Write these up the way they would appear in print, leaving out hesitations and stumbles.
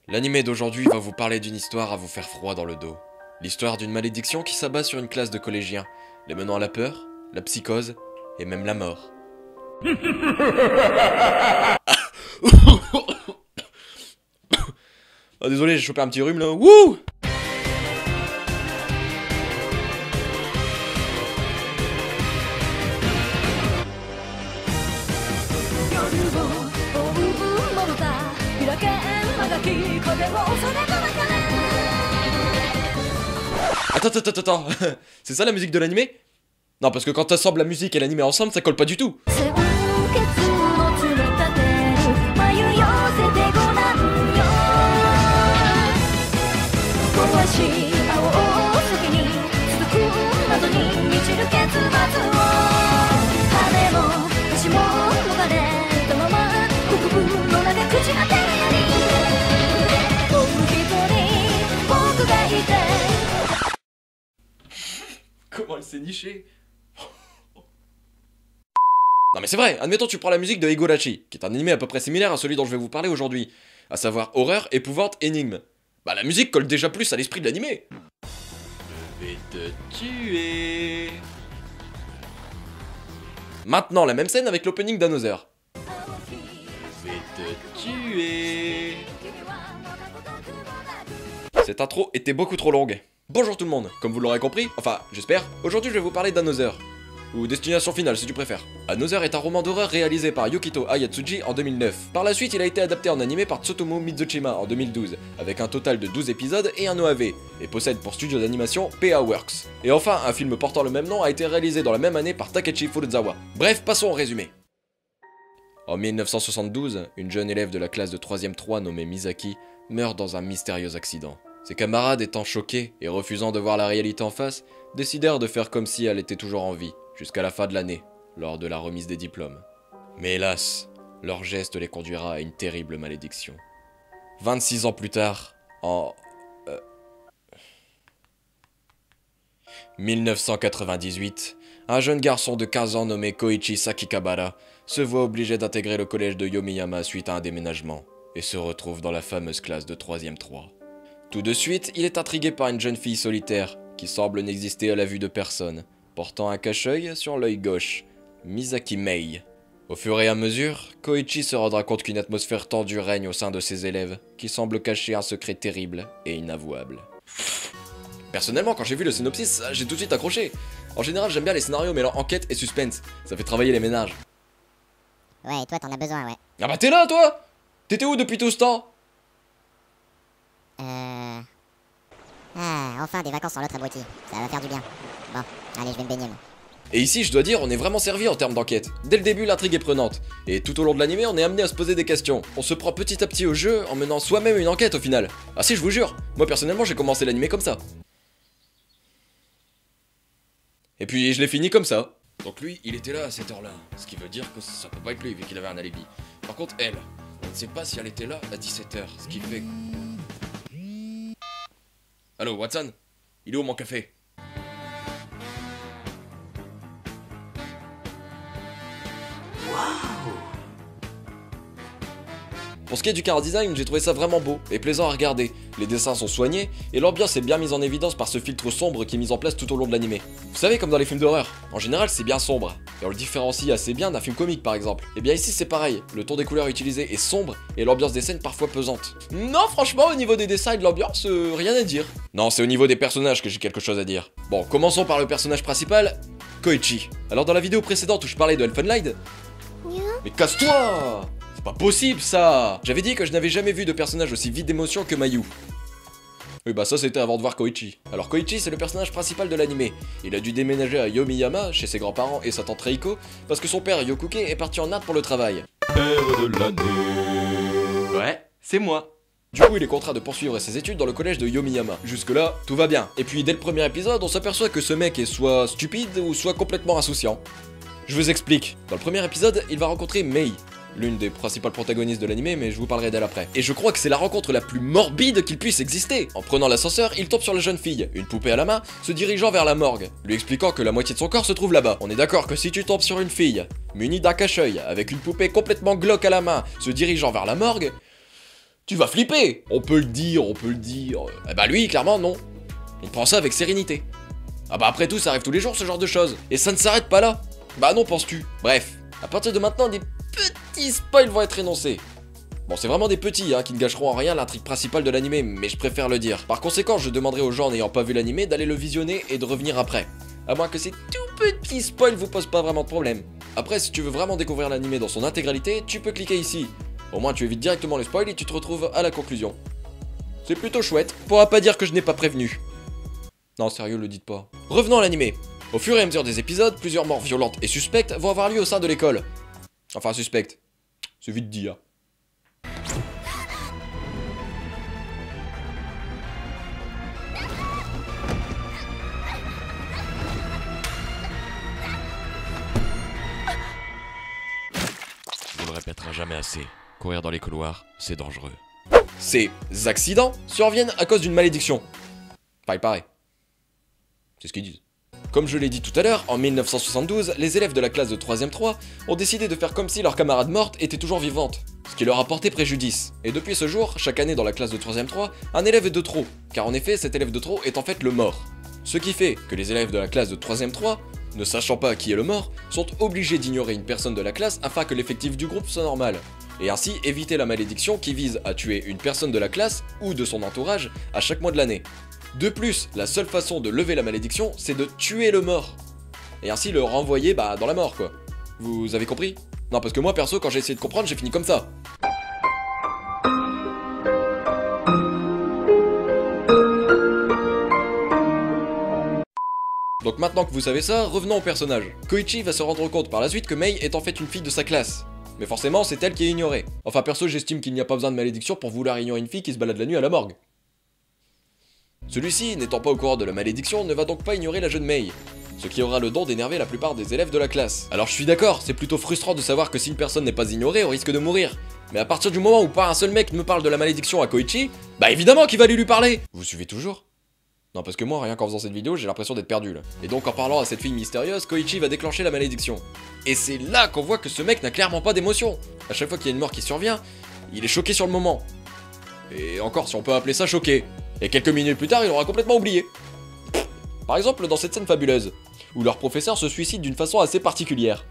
L'animé d'aujourd'hui va vous parler d'une histoire à vous faire froid dans le dos. L'histoire d'une malédiction qui s'abat sur une classe de collégiens, les menant à la peur, la psychose et même la mort. Ah désolé, j'ai chopé un petit rhume là. Wouh! Attends, c'est ça la musique de l'animé? Non, parce que quand t'assembles la musique et l'animé ensemble, ça colle pas du tout. Comment elle s'est nichée? Non mais c'est vrai, admettons tu prends la musique de Higurashi, qui est un animé à peu près similaire à celui dont je vais vous parler aujourd'hui, à savoir horreur, épouvante, énigme. Bah la musique colle déjà plus à l'esprit de l'animé. Je vais te tuer. Maintenant la même scène avec l'opening d'Another. Je vais te tuer. Cette intro était beaucoup trop longue. Bonjour tout le monde, comme vous l'aurez compris, enfin j'espère, aujourd'hui je vais vous parler d'Another. Ou Destination Finale si tu préfères. Another est un roman d'horreur réalisé par Yukito Ayatsuji en 2009. Par la suite il a été adapté en animé par Tsutomu Mizushima en 2012, avec un total de 12 épisodes et un OAV, et possède pour studio d'animation PA Works. Et enfin, un film portant le même nom a été réalisé dans la même année par Takeshi Furuzawa. Bref, passons au résumé. En 1972, une jeune élève de la classe de 3ème 3 nommée Misaki meurt dans un mystérieux accident. Ses camarades étant choqués et refusant de voir la réalité en face, décidèrent de faire comme si elle était toujours en vie, jusqu'à la fin de l'année, lors de la remise des diplômes. Mais hélas, leur geste les conduira à une terrible malédiction. 26 ans plus tard, en... 1998, un jeune garçon de 15 ans nommé Koichi Sakikabara se voit obligé d'intégrer le collège de Yomiyama suite à un déménagement, et se retrouve dans la fameuse classe de 3ème 3. Tout de suite, il est intrigué par une jeune fille solitaire, qui semble n'exister à la vue de personne, portant un cache-œil sur l'œil gauche, Misaki Mei. Au fur et à mesure, Koichi se rendra compte qu'une atmosphère tendue règne au sein de ses élèves, qui semble cacher un secret terrible et inavouable. Personnellement, quand j'ai vu le synopsis, j'ai tout de suite accroché. En général, j'aime bien les scénarios mêlant enquête et suspense, ça fait travailler les ménages. Ouais, et toi t'en as besoin, ouais. Ah bah t'es là, toi! T'étais où depuis tout ce temps? Ah, enfin des vacances sans l'autre abruti. Ça va faire du bien. Bon, allez, je vais me baigner, moi. Et ici, je dois dire, on est vraiment servi en termes d'enquête. Dès le début, l'intrigue est prenante. Et tout au long de l'animé, on est amené à se poser des questions. On se prend petit à petit au jeu en menant soi-même une enquête au final. Ah si, je vous jure. Moi, personnellement, j'ai commencé l'animé comme ça. Et puis, je l'ai fini comme ça. Donc lui, il était là à cette heure-là. Ce qui veut dire que ça peut pas être lui, vu qu'il avait un alibi. Par contre, elle, on ne sait pas si elle était là à 17h. Ce qui fait... Allô, Watson? Il est où mon café? Pour ce qui est du car design, j'ai trouvé ça vraiment beau et plaisant à regarder. Les dessins sont soignés et l'ambiance est bien mise en évidence par ce filtre sombre qui est mis en place tout au long de l'animé. Vous savez, comme dans les films d'horreur, en général c'est bien sombre, et on le différencie assez bien d'un film comique par exemple. Et bien ici c'est pareil, le ton des couleurs utilisées est sombre et l'ambiance des scènes parfois pesante. Non, franchement, au niveau des dessins et de l'ambiance, rien à dire. Non, c'est au niveau des personnages que j'ai quelque chose à dire. Bon, commençons par le personnage principal, Koichi. Alors dans la vidéo précédente où je parlais de Elfenlied... Mais casse-toi! Pas possible ça! J'avais dit que je n'avais jamais vu de personnage aussi vide d'émotions que Mayu. Oui bah ça c'était avant de voir Koichi. Alors Koichi c'est le personnage principal de l'animé. Il a dû déménager à Yomiyama chez ses grands-parents et sa tante Reiko parce que son père Yokuke est parti en Inde pour le travail. Père de l'année. Ouais, c'est moi. Du coup il est contraint de poursuivre ses études dans le collège de Yomiyama. Jusque là, tout va bien. Et puis dès le premier épisode, on s'aperçoit que ce mec est soit stupide ou soit complètement insouciant. Je vous explique. Dans le premier épisode, il va rencontrer Mei, l'une des principales protagonistes de l'animé, mais je vous parlerai d'elle après. Et je crois que c'est la rencontre la plus morbide qu'il puisse exister. En prenant l'ascenseur, il tombe sur la jeune fille, une poupée à la main, se dirigeant vers la morgue, lui expliquant que la moitié de son corps se trouve là-bas. On est d'accord que si tu tombes sur une fille, munie d'un cache-œil, avec une poupée complètement glauque à la main, se dirigeant vers la morgue, Tu vas flipper. On peut le dire, on peut le dire. Eh bah lui, clairement, non. Il prend ça avec sérénité. Ah bah après tout, ça arrive tous les jours, ce genre de choses. Et ça ne s'arrête pas là. Bah non, penses-tu? Bref, à partir de maintenant, des petits spoils vont être énoncés. Bon, c'est vraiment des petits, qui ne gâcheront en rien l'intrigue principale de l'animé, mais je préfère le dire. Par conséquent, je demanderai aux gens n'ayant pas vu l'animé d'aller le visionner et de revenir après. À moins que ces tout petits spoils vous posent pas vraiment de problème. Après, si tu veux vraiment découvrir l'animé dans son intégralité, tu peux cliquer ici. Au moins, tu évites directement le spoil et tu te retrouves à la conclusion. C'est plutôt chouette, pourra pas dire que je n'ai pas prévenu. Non, sérieux, le dites pas. Revenons à l'animé. Au fur et à mesure des épisodes, plusieurs morts violentes et suspectes vont avoir lieu au sein de l'école. Enfin, suspectes. C'est vite dit, hein. On le répétera jamais assez. Courir dans les couloirs, c'est dangereux. Ces accidents surviennent à cause d'une malédiction. Enfin, il paraît. C'est ce qu'ils disent. Comme je l'ai dit tout à l'heure, en 1972, les élèves de la classe de 3ème 3 ont décidé de faire comme si leur camarade morte était toujours vivante, ce qui leur a porté préjudice. Et depuis ce jour, chaque année dans la classe de 3ème 3, un élève est de trop, car en effet, cet élève de trop est en fait le mort. Ce qui fait que les élèves de la classe de 3ème 3, ne sachant pas qui est le mort, sont obligés d'ignorer une personne de la classe afin que l'effectif du groupe soit normal. Et ainsi éviter la malédiction qui vise à tuer une personne de la classe ou de son entourage à chaque mois de l'année. De plus, la seule façon de lever la malédiction, c'est de tuer le mort. Et ainsi le renvoyer dans la mort quoi. Vous avez compris? Non, parce que moi perso, quand j'ai essayé de comprendre, j'ai fini comme ça. Donc maintenant que vous savez ça, revenons au personnage. Koichi va se rendre compte par la suite que Mei est en fait une fille de sa classe. Mais forcément, c'est elle qui est ignorée. Enfin perso, j'estime qu'il n'y a pas besoin de malédiction pour vouloir ignorer une fille qui se balade la nuit à la morgue. Celui-ci, n'étant pas au courant de la malédiction, ne va donc pas ignorer la jeune Mei, ce qui aura le don d'énerver la plupart des élèves de la classe. Alors je suis d'accord, c'est plutôt frustrant de savoir que si une personne n'est pas ignorée, on risque de mourir. Mais à partir du moment où pas un seul mec me parle de la malédiction à Koichi, bah évidemment qu'il va lui parler. Vous suivez toujours? Non, parce que moi, rien qu'en faisant cette vidéo, j'ai l'impression d'être perdu là. Et donc en parlant à cette fille mystérieuse, Koichi va déclencher la malédiction. Et c'est là qu'on voit que ce mec n'a clairement pas d'émotion. À chaque fois qu'il y a une mort qui survient, il est choqué sur le moment. Et encore, si on peut appeler ça choqué. Et quelques minutes plus tard, il aura complètement oublié. Par exemple, dans cette scène fabuleuse, où leur professeur se suicide d'une façon assez particulière.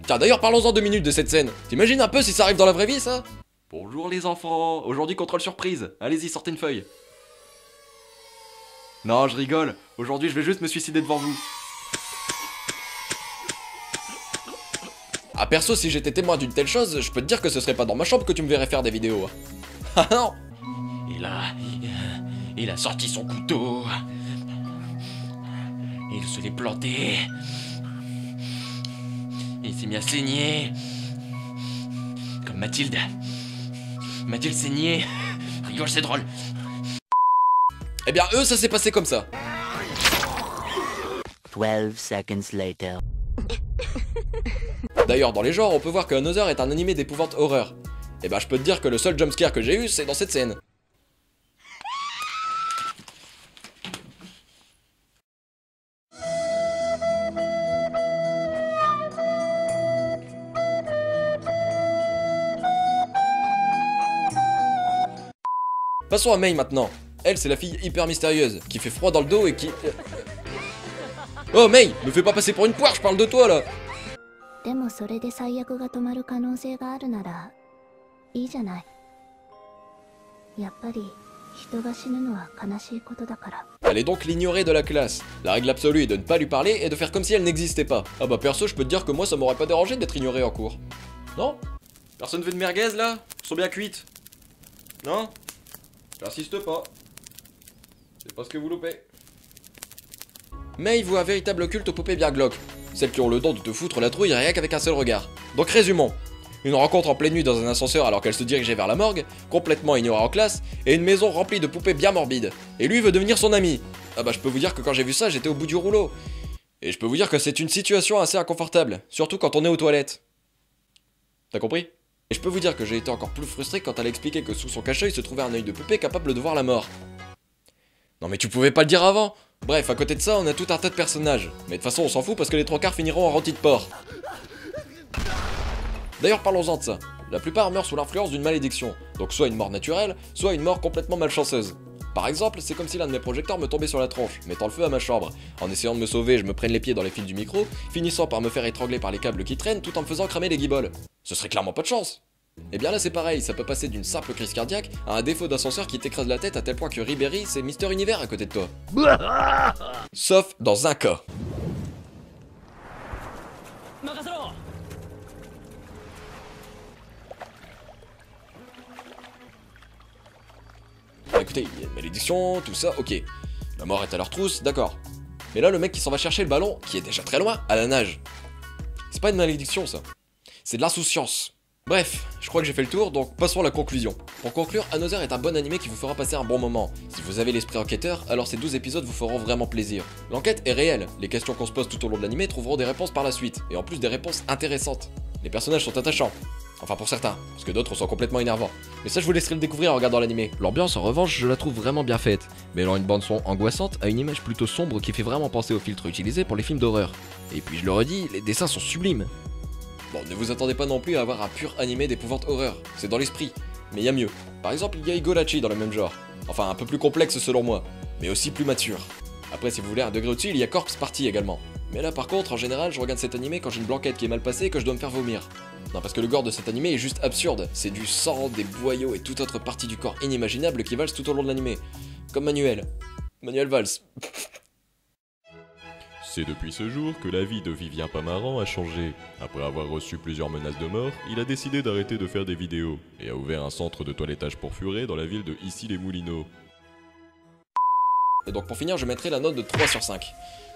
Tiens, d'ailleurs, parlons-en 2 minutes de cette scène. T'imagines un peu si ça arrive dans la vraie vie, ça? Bonjour les enfants, aujourd'hui contrôle surprise. Allez-y, sortez une feuille. Non, je rigole. Aujourd'hui, je vais juste me suicider devant vous. Ah, perso, si j'étais témoin d'une telle chose, je peux te dire que ce serait pas dans ma chambre que tu me verrais faire des vidéos. Ah non! Il a sorti son couteau. Il se l'est planté. Il s'est mis à saigner. Comme Mathilde. Mathilde saignait. Rigole, c'est drôle. Eh bien, eux, ça s'est passé comme ça. 12 seconds later. D'ailleurs, dans les genres, on peut voir que Another est un animé d'épouvante horreur. Et bah, je peux te dire que le seul jumpscare que j'ai eu, c'est dans cette scène. Passons à Mei maintenant. Elle, c'est la fille hyper mystérieuse, qui fait froid dans le dos et qui... Oh Mei, me fais pas passer pour une poire, je parle de toi là. Elle est donc l'ignorée de la classe. La règle absolue est de ne pas lui parler et de faire comme si elle n'existait pas. Ah bah perso, je peux te dire que moi ça m'aurait pas dérangé d'être ignoré en cours. Non? Personne veut de merguez là? Elles sont bien cuites. Non? J'insiste pas. C'est pas ce que vous loupez. Mei voue un véritable culte aux poupées bien glauques. Celles qui ont le don de te foutre la trouille rien qu'avec un seul regard. Donc résumons. une rencontre en pleine nuit dans un ascenseur alors qu'elle se dirigeait vers la morgue, complètement ignorée en classe, et une maison remplie de poupées bien morbides. Et lui veut devenir son ami. Ah bah je peux vous dire que quand j'ai vu ça, j'étais au bout du rouleau. Et je peux vous dire que c'est une situation assez inconfortable, surtout quand on est aux toilettes. T'as compris? Et je peux vous dire que j'ai été encore plus frustré quand elle a expliqué que sous son cache-œil se trouvait un œil de poupée capable de voir la mort. Non mais tu pouvais pas le dire avant. Bref, à côté de ça, on a tout un tas de personnages. Mais de toute façon, on s'en fout parce que les trois quarts finiront en rôti de porc. D'ailleurs, parlons-en de ça. La plupart meurent sous l'influence d'une malédiction. Donc soit une mort naturelle, soit une mort complètement malchanceuse. Par exemple, c'est comme si l'un de mes projecteurs me tombait sur la tronche, mettant le feu à ma chambre. En essayant de me sauver, je me prenne les pieds dans les fils du micro, finissant par me faire étrangler par les câbles qui traînent tout en me faisant cramer les guibolles. Ce serait clairement pas de chance. Et bien là c'est pareil, ça peut passer d'une simple crise cardiaque à un défaut d'ascenseur qui t'écrase la tête à tel point que Ribéry c'est Mister Univers à côté de toi. Sauf dans un cas. Bah écoutez, il y a une malédiction, tout ça, ok. La mort est à leur trousse, d'accord. Mais là le mec qui s'en va chercher le ballon, qui est déjà très loin, à la nage. C'est pas une malédiction ça. C'est de l'insouciance. Bref, je crois que j'ai fait le tour, donc passons à la conclusion. Pour conclure, Another est un bon animé qui vous fera passer un bon moment. Si vous avez l'esprit enquêteur, alors ces 12 épisodes vous feront vraiment plaisir. L'enquête est réelle, les questions qu'on se pose tout au long de l'animé trouveront des réponses par la suite, et en plus des réponses intéressantes. Les personnages sont attachants. Enfin pour certains, parce que d'autres sont complètement énervants. Mais ça je vous laisserai le découvrir en regardant l'animé. L'ambiance en revanche je la trouve vraiment bien faite, mêlant une bande son angoissante à une image plutôt sombre qui fait vraiment penser aux filtres utilisés pour les films d'horreur. Et puis je le redis, les dessins sont sublimes. Bon, ne vous attendez pas non plus à avoir un pur animé d'épouvante horreur, c'est dans l'esprit, mais y a mieux. Par exemple, il y a Higurashi dans le même genre. Enfin, un peu plus complexe selon moi, mais aussi plus mature. Après, si vous voulez un degré au-dessus, il y a Corpse Party également. Mais là par contre, en général, je regarde cet animé quand j'ai une blanquette qui est mal passée et que je dois me faire vomir. Non, parce que le gore de cet animé est juste absurde, c'est du sang, des boyaux et toute autre partie du corps inimaginable qui valse tout au long de l'animé. Comme Manuel. Manuel valse. C'est depuis ce jour que la vie de Vivien Pamaran a changé. Après avoir reçu plusieurs menaces de mort, il a décidé d'arrêter de faire des vidéos et a ouvert un centre de toilettage pour furets dans la ville de Issy-les-Moulineaux. Et donc pour finir, je mettrai la note de 3 sur 5.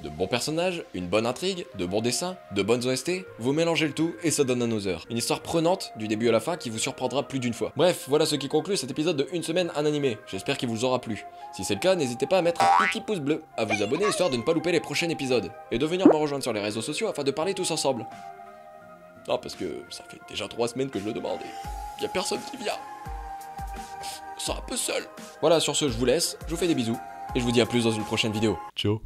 De bons personnages, une bonne intrigue, de bons dessins, de bonnes OST, vous mélangez le tout et ça donne Another. Une histoire prenante du début à la fin qui vous surprendra plus d'une fois. Bref, voilà ce qui conclut cet épisode de Une semaine un animé. J'espère qu'il vous aura plu. Si c'est le cas, n'hésitez pas à mettre un petit pouce bleu, à vous abonner histoire de ne pas louper les prochains épisodes, et de venir me rejoindre sur les réseaux sociaux afin de parler tous ensemble. Non, parce que ça fait déjà 3 semaines que je le demande et y a personne qui vient. Je sens un peu seul. Voilà, sur ce, je vous laisse, je vous fais des bisous, et je vous dis à plus dans une prochaine vidéo. Ciao.